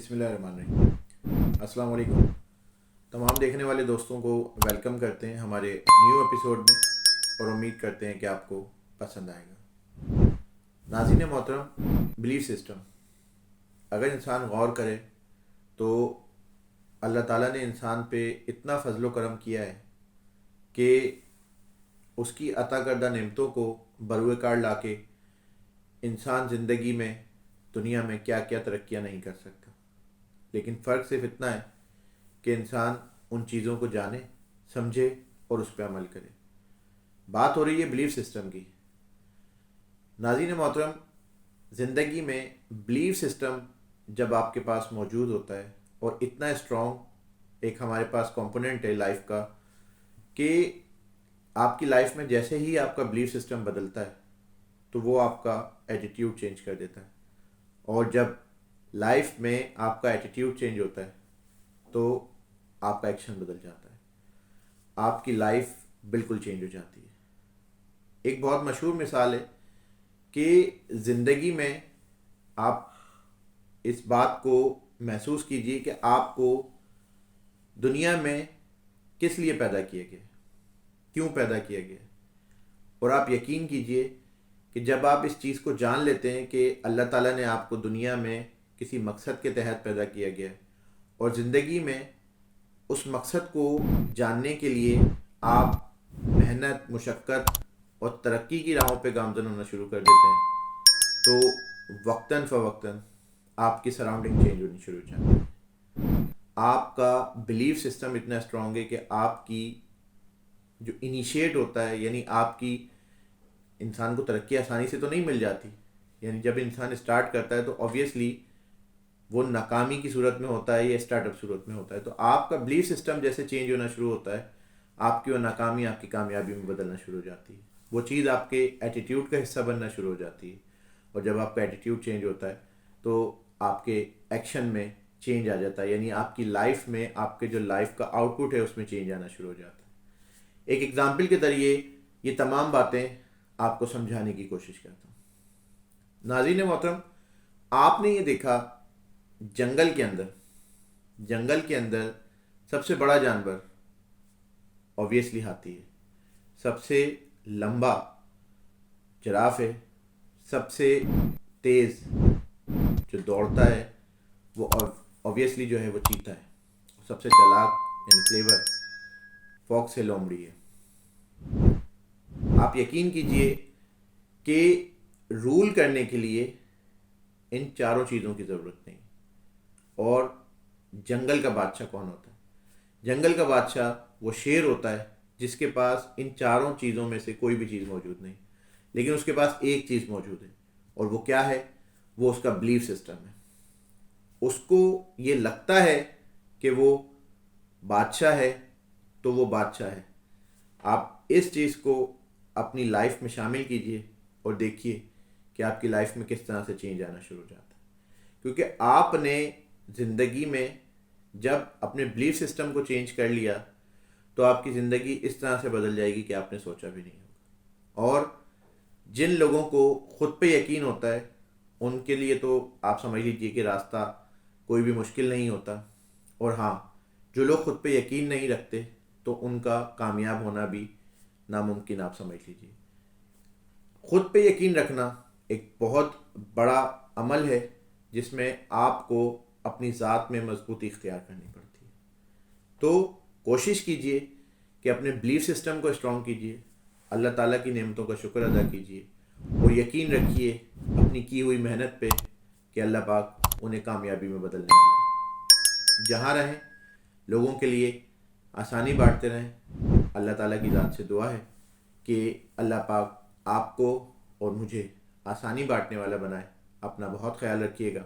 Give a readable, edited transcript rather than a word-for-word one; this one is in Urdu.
بسم اللہ الرحمن الرحیم۔ السلام علیکم تمام دیکھنے والے دوستوں کو ویلکم کرتے ہیں ہمارے نیو ایپیسوڈ میں، اور امید کرتے ہیں کہ آپ کو پسند آئے گا۔ ناظرین محترم، بلیف سسٹم اگر انسان غور کرے تو اللہ تعالیٰ نے انسان پہ اتنا فضل و کرم کیا ہے کہ اس کی عطا کردہ نعمتوں کو بروئے کار لا کے انسان زندگی میں دنیا میں کیا کیا ترقیاں نہیں کر سکتا، لیکن فرق صرف اتنا ہے کہ انسان ان چیزوں کو جانے، سمجھے اور اس پہ عمل کرے۔ بات ہو رہی ہے بلیف سسٹم کی۔ ناظرین محترم، زندگی میں بلیف سسٹم جب آپ کے پاس موجود ہوتا ہے اور اتنا اسٹرانگ ایک ہمارے پاس کمپوننٹ ہے لائف کا کہ آپ کی لائف میں جیسے ہی آپ کا بلیف سسٹم بدلتا ہے تو وہ آپ کا ایٹیٹیوڈ چینج کر دیتا ہے، اور جب لائف میں آپ کا ایٹیٹیوڈ چینج ہوتا ہے تو آپ کا ایکشن بدل جاتا ہے، آپ کی لائف بالکل چینج ہو جاتی ہے۔ ایک بہت مشہور مثال ہے کہ زندگی میں آپ اس بات کو محسوس کیجئے کہ آپ کو دنیا میں کس لیے پیدا کیا گیا، کیوں پیدا کیا گیا، اور آپ یقین کیجئے کہ جب آپ اس چیز کو جان لیتے ہیں کہ اللہ تعالیٰ نے آپ کو دنیا میں کسی مقصد کے تحت پیدا کیا گیا ہے، اور زندگی میں اس مقصد کو جاننے کے لیے آپ محنت، مشقت اور ترقی کی راہوں پہ گامزن ہونا شروع کر دیتے ہیں تو وقتاً فوقتاً آپ کی سراؤنڈنگ چینج ہونی شروع ہو جاتی ہے۔ آپ کا بلیف سسٹم اتنا اسٹرانگ ہے کہ آپ کی جو انیشیٹ ہوتا ہے، یعنی آپ کی انسان کو ترقی آسانی سے تو نہیں مل جاتی، یعنی جب انسان اسٹارٹ کرتا ہے تو آبویسلی وہ ناکامی کی صورت میں ہوتا ہے یا اسٹارٹ اپ صورت میں ہوتا ہے، تو آپ کا بلیف سسٹم جیسے چینج ہونا شروع ہوتا ہے، آپ کی وہ ناکامی آپ کی کامیابی میں بدلنا شروع ہو جاتی ہے، وہ چیز آپ کے ایٹیٹیوڈ کا حصہ بننا شروع ہو جاتی ہے، اور جب آپ کا ایٹیٹیوڈ چینج ہوتا ہے تو آپ کے ایکشن میں چینج آ جاتا ہے، یعنی آپ کی لائف میں آپ کے جو لائف کا آؤٹ پٹ ہے اس میں چینج آنا شروع ہو جاتا ہے۔ ایک ایگزامپل کے ذریعے یہ تمام باتیں آپ کو سمجھانے کی کوشش کرتا ہوں۔ ناظرین محترم، آپ نے یہ دیکھا جنگل کے اندر سب سے بڑا جانور اوبیسلی ہاتھی ہے، سب سے لمبا جراف ہے، سب سے تیز جو دوڑتا ہے وہ اوبیسلی جو ہے وہ چیتا ہے، سب سے چلاک یعنی کلیور فاکس ہے، لومڑی ہے۔ آپ یقین کیجئے کہ رول کرنے کے لیے ان چاروں چیزوں کی ضرورت نہیں۔ اور جنگل کا بادشاہ کون ہوتا ہے؟ جنگل کا بادشاہ وہ شیر ہوتا ہے جس کے پاس ان چاروں چیزوں میں سے کوئی بھی چیز موجود نہیں، لیکن اس کے پاس ایک چیز موجود ہے، اور وہ کیا ہے؟ وہ اس کا بلیف سسٹم ہے۔ اس کو یہ لگتا ہے کہ وہ بادشاہ ہے تو وہ بادشاہ ہے۔ آپ اس چیز کو اپنی لائف میں شامل کیجئے اور دیکھیے کہ آپ کی لائف میں کس طرح سے چینج آنا شروع ہو جاتا ہے، کیونکہ آپ نے زندگی میں جب اپنے بلیف سسٹم کو چینج کر لیا تو آپ کی زندگی اس طرح سے بدل جائے گی کہ آپ نے سوچا بھی نہیں ہوگا۔ اور جن لوگوں کو خود پہ یقین ہوتا ہے ان کے لیے تو آپ سمجھ لیجئے کہ راستہ کوئی بھی مشکل نہیں ہوتا، اور ہاں، جو لوگ خود پہ یقین نہیں رکھتے تو ان کا کامیاب ہونا بھی ناممکن آپ سمجھ لیجئے۔ خود پہ یقین رکھنا ایک بہت بڑا عمل ہے جس میں آپ کو اپنی ذات میں مضبوطی اختیار کرنی پڑتی ہے۔ تو کوشش کیجئے کہ اپنے بلیف سسٹم کو اسٹرانگ کیجئے، اللہ تعالیٰ کی نعمتوں کا شکر ادا کیجئے، اور یقین رکھیے اپنی کی ہوئی محنت پہ کہ اللہ پاک انہیں کامیابی میں بدلنے والا ہے۔ جہاں رہیں لوگوں کے لیے آسانی بانٹتے رہیں۔ اللہ تعالیٰ کی ذات سے دعا ہے کہ اللہ پاک آپ کو اور مجھے آسانی بانٹنے والا بنائے۔ اپنا بہت خیال رکھیے گا۔